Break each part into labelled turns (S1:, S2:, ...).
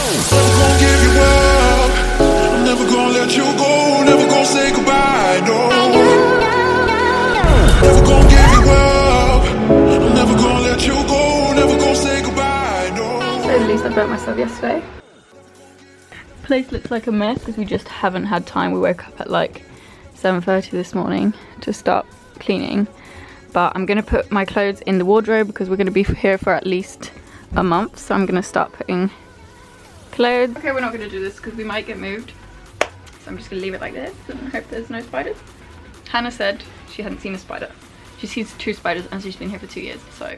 S1: gonna give you up. I'm never gonna let you go. Never gonna say goodbye. No. Never gonna give you up. I'm never gonna let you go. Never gonna say goodbye. No.
S2: So at least I burnt myself yesterday. Place looks like a mess because we just haven't had time. We woke up at like 7:30 this morning to start cleaning. But I'm gonna put my clothes in the wardrobe because we're gonna be here for at least a month. So I'm gonna start putting clothes. Okay, we're not gonna do this because we might get moved. So I'm just gonna leave it like this and hope there's no spiders. Hannah said she hadn't seen a spider. She sees 2 spiders and she's been here for 2 years. So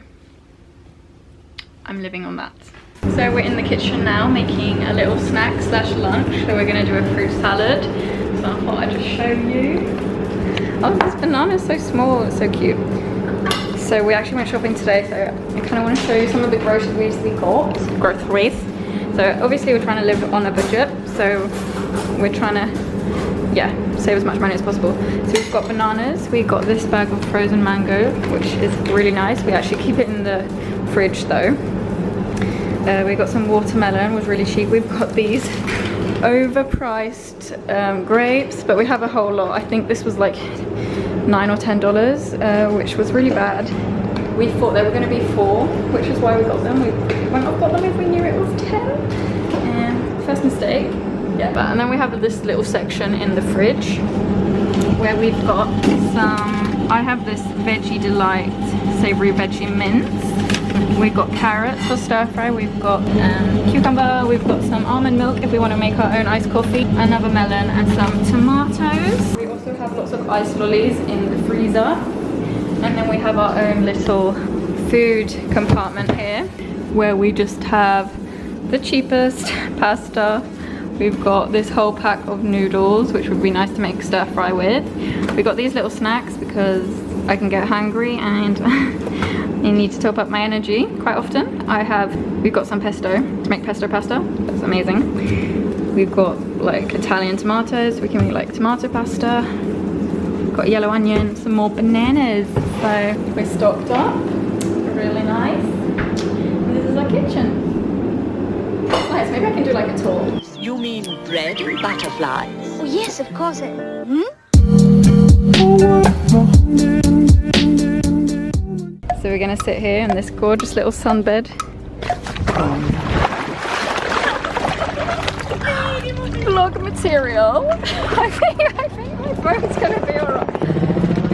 S2: I'm living on that. So we're in the kitchen now making a little snack slash lunch. So we're gonna do a fruit salad. So I thought I'd just show you. Oh, this banana is so small, it's so cute. So we actually went shopping today, so I kind of want to show you some of the groceries we got. Groceries. So obviously we're trying to live on a budget, so we're trying to, yeah, save as much money as possible. So we've got bananas. We got this bag of frozen mango, which is really nice. We actually keep it in the fridge though. We got some watermelon, was really cheap. We've got these overpriced grapes, but we have a whole lot. I think this was like $9 or $10, which was really bad. We thought they were going to be 4, which is why we got them. We wouldn't have got them if we knew it was 10. First mistake. Yeah, and then we have this little section in the fridge where we've got some, I have this Veggie Delight savoury veggie mince. We've got carrots for stir fry, we've got cucumber, we've got some almond milk if we want to make our own iced coffee, another melon and some tomatoes. We also have lots of ice lollies in the freezer. And then we have our own little food compartment here where we just have the cheapest pasta. We've got this whole pack of noodles, which would be nice to make stir fry with. We got these little snacks because I can get hungry and I need to top up my energy quite often. We've got some pesto to make pesto pasta. That's amazing. We've got like Italian tomatoes. We can make like tomato pasta. Got yellow onion, some more bananas. So we're stocked up. Really nice. And this is our kitchen. Nice. Maybe I can do like a tour.
S3: You mean bread and butterflies?
S4: Oh yes, of course.
S2: So we're gonna sit here in this gorgeous little sunbed. Vlog material. I think my phone's gonna be alright.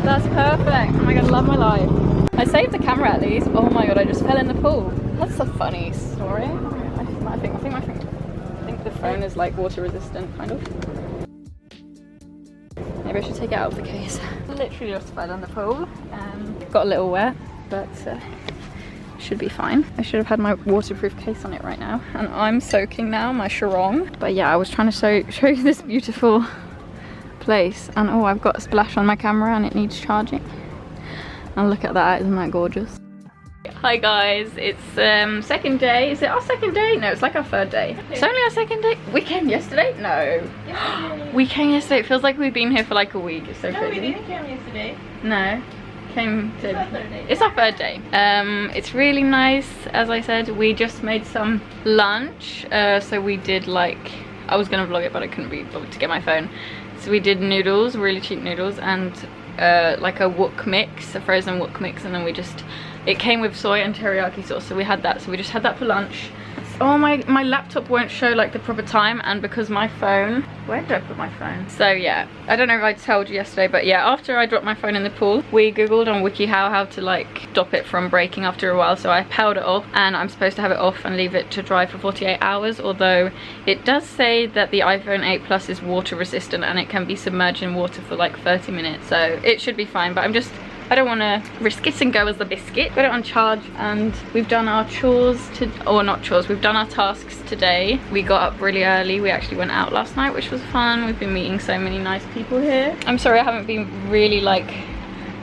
S2: That's perfect. Oh my god, I love my life. I saved the camera at least. Oh my god, I just fell in the pool. That's a funny story. I think the phone is like water resistant, kind of. Maybe I should take it out of the case. Literally just fell in the pool. Got a little wet, but should be fine. I should have had my waterproof case on it right now. And I'm soaking now, my sarong. But yeah, I was trying to show you this beautiful place. And oh, I've got a splash on my camera and it needs charging. And look at that, isn't that gorgeous? Hi guys, it's second day. Is it our second day? No, it's like our 3rd day. It's only our 2nd day. We came yesterday? No. We came yesterday. It feels like we've been here for like a week. It's so crazy.
S5: We didn't come yesterday.
S2: No. It's our 3rd day. It's really nice. As I said, we just made some lunch. So we did like, I was gonna vlog it but I couldn't be bothered to get my phone. So we did noodles, really cheap noodles, and like a wok mix, a frozen wok mix, and then it came with soy and teriyaki sauce, so we had that. So we just had that for lunch. Oh, my laptop won't show like the proper time, and because my phone, where did I put my phone? So yeah, I don't know if I told you yesterday, but yeah, after I dropped my phone in the pool, we googled on WikiHow how to like stop it from breaking after a while. So I powered it off, and I'm supposed to have it off and leave it to dry for 48 hours, although it does say that the iPhone 8 Plus is water resistant and it can be submerged in water for like 30 minutes, so it should be fine. But I don't want to risk it and go as the biscuit. Got it on charge, and we've done our chores we've done our tasks today. We got up really early. We actually went out last night, which was fun. We've been meeting so many nice people here. I'm sorry I haven't been really like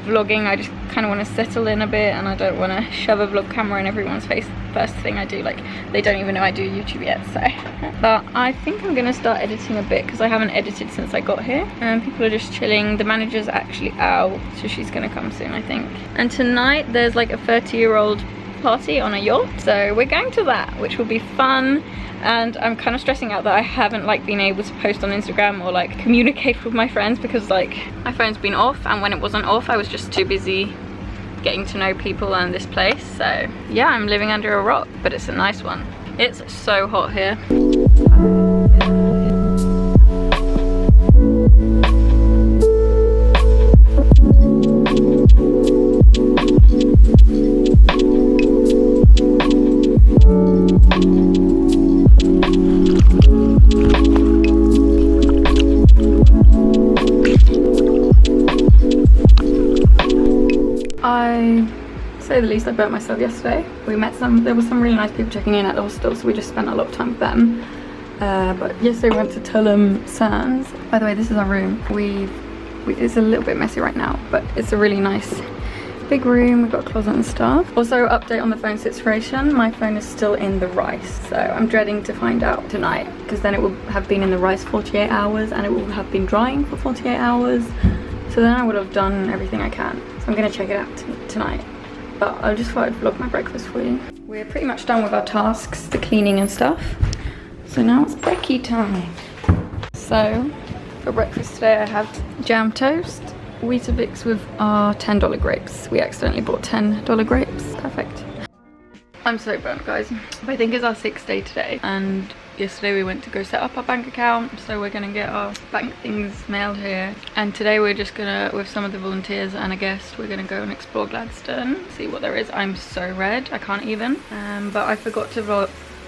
S2: vlogging. I just kind of want to settle in a bit, and I don't want to shove a vlog camera in everyone's face first thing I do. Like, they don't even know I do YouTube yet, so. But I think I'm gonna start editing a bit because I haven't edited since I got here, and people are just chilling. The manager's actually out, so she's gonna come soon, I think. And tonight there's like a 30-year-old party on a yacht, so we're going to that, which will be fun. And I'm kind of stressing out that I haven't like been able to post on Instagram or like communicate with my friends because like my phone's been off, and when it wasn't off I was just too busy getting to know people and this place. So yeah, I'm living under a rock, but it's a nice one. It's so hot here. To say the least, I burnt myself yesterday. There was some really nice people checking in at the hostel, so we just spent a lot of time with them. But yesterday we went to Tulum Sands. By the way, this is our room. It's a little bit messy right now, but it's a really nice big room. We've got a closet and stuff. Also, update on the phone situation. My phone is still in the rice, so I'm dreading to find out tonight, because then it will have been in the rice 48 hours and it will have been drying for 48 hours. So then I would have done everything I can. So I'm gonna check it out tonight. But I just thought I'd vlog my breakfast for you. We're pretty much done with our tasks, the cleaning and stuff. So now it's brekkie time. So for breakfast today I have jam toast, Weetabix with our $10 grapes. We accidentally bought $10 grapes. Perfect. I'm so burnt, guys. I think it's our 6th day today, and yesterday we went to go set up our bank account, so we're gonna get our bank things mailed here. And today we're just gonna, with some of the volunteers and a guest, we're gonna go and explore Gladstone, see what there is. I'm so red, I can't even. But I forgot to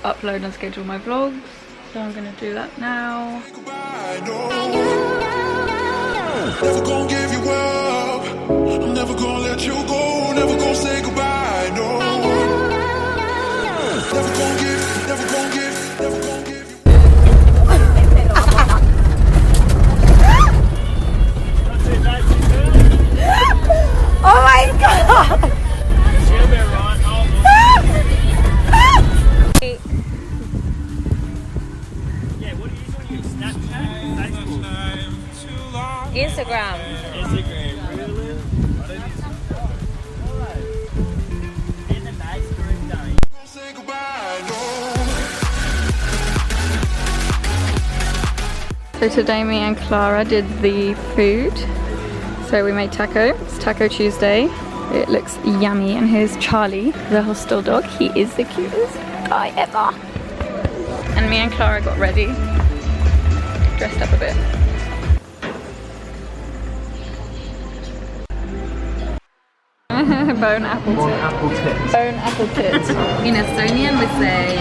S2: upload and schedule my vlogs, so I'm gonna do that now.
S1: Never gonna give you up. I'm never gonna let you go. Never gonna say goodbye. No. Never gonna give. Never gonna give. Never gonna give you.
S3: Oh my god! Instagram.
S4: Really?
S1: Say goodbye. No.
S2: So today me and Clara did the food. So we made taco. It's Taco Tuesday. It looks yummy. And here's Charlie, the hostel dog. He is the cutest guy ever. And me and Clara got ready. Dressed up a bit. Bone apple tits. Bone apple tits.
S5: In Estonian we say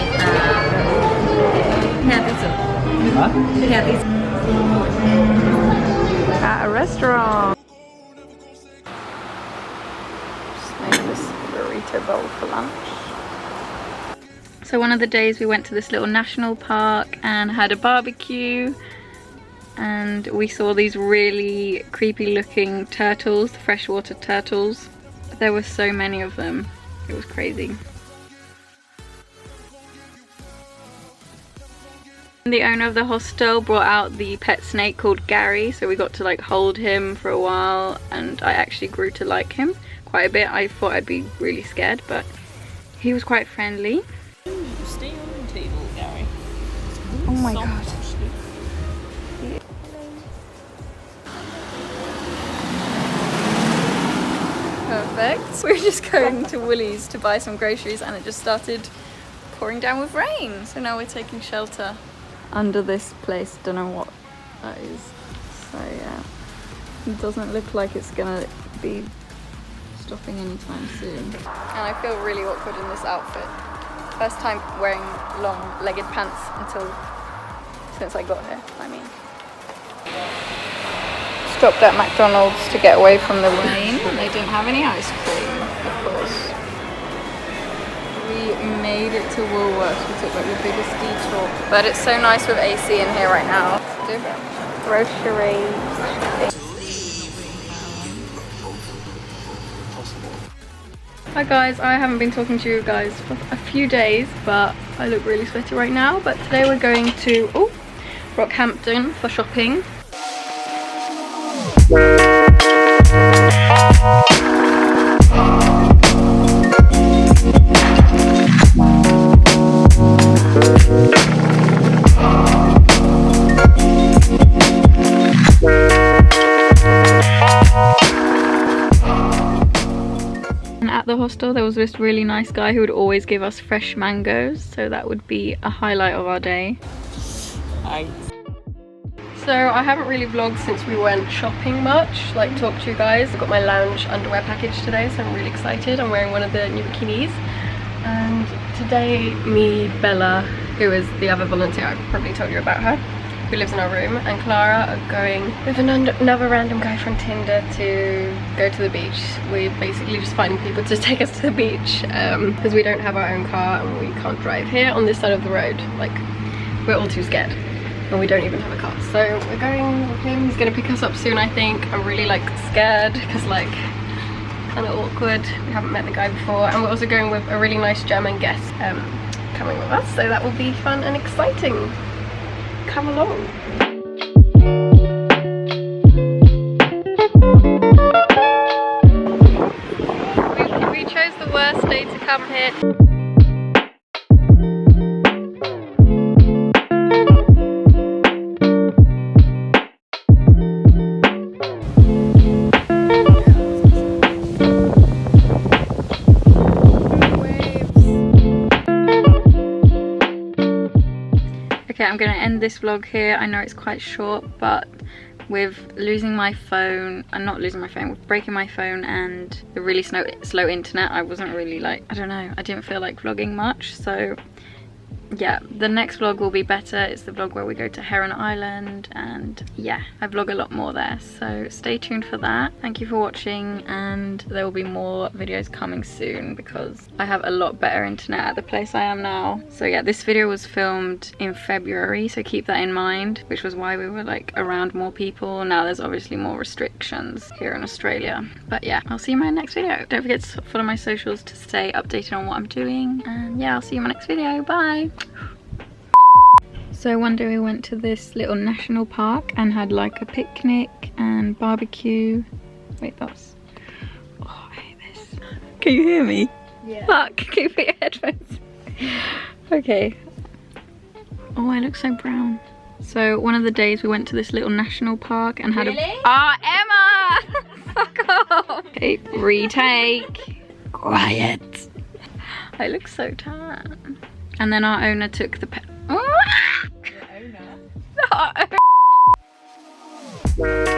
S2: At a restaurant. Just made this burrito bowl for lunch. So one of the days we went to this little national park and had a barbecue, and we saw these really creepy looking turtles, the freshwater turtles. There were so many of them. It was crazy. The owner of the hostel brought out the pet snake called Gary, so we got to like hold him for a while, and I actually grew to like him quite a bit. I thought I'd be really scared, but he was quite friendly.
S5: Stay on the table, Gary.
S2: Oh my god. Perfect. We're just going to Woolies to buy some groceries, and it just started pouring down with rain. So now we're taking shelter under this place. Don't know what that is. So yeah, it doesn't look like it's gonna be stopping anytime soon. And I feel really awkward in this outfit. First time wearing long-legged pants since I got here, I mean. Stopped at McDonald's to get away from the rain. They didn't have any ice cream, of course. We made it to Woolworths. We took like the biggest detour. But it's so nice with AC in here right now. Groceries. Hi guys, I haven't been talking to you guys for a few days, but I look really sweaty right now. But today we're going to Rockhampton for shopping. hostel there was this really nice guy who would always give us fresh mangoes, so that would be a highlight of our day. So I haven't really vlogged since we went shopping much, like talk to you guys. I got my lounge underwear package today, so I'm really excited. I'm wearing one of the new bikinis. And today me, Bella, who is the other volunteer, I probably told you about her, who lives in our room, and Clara are going with another random guy from Tinder to go to the beach. We're basically just finding people to take us to the beach because we don't have our own car and we can't drive here on this side of the road. Like, we're all too scared and we don't even have a car. So we're going with him. He's gonna pick us up soon, I think. I'm really like scared because like kind of awkward. We haven't met the guy before, and we're also going with a really nice German guest coming with us, so that will be fun and exciting. Come along. We chose the worst day to come here. Okay, I'm gonna end this vlog here. I know it's quite short, but with losing my phone, and not losing my phone, with breaking my phone and the really slow internet, I wasn't really like, I don't know, I didn't feel like vlogging much. So yeah, the next vlog will be better. It's the vlog where we go to Heron Island, and yeah, I vlog a lot more there, so stay tuned for that. Thank you for watching, and there will be more videos coming soon because I have a lot better internet at the place I am now. So yeah, this video was filmed in February, so keep that in mind, which was why we were like around more people. Now there's obviously more restrictions here in Australia, but yeah, I'll see you in my next video. Don't forget to follow my socials to stay updated on what I'm doing, and yeah, I'll see you in my next video. Bye. So one day we went to this little national park and had like a picnic and barbecue. Wait, that's... Oh, I hate this. Can you hear me? Yeah. Fuck, can you put your headphones? Okay. Oh, I look so brown. So one of the days we went to this little national park and had a... Ah, Emma! Fuck off! Okay, retake. Quiet. I look so tan. And then our owner took the pet. Owner? The owner.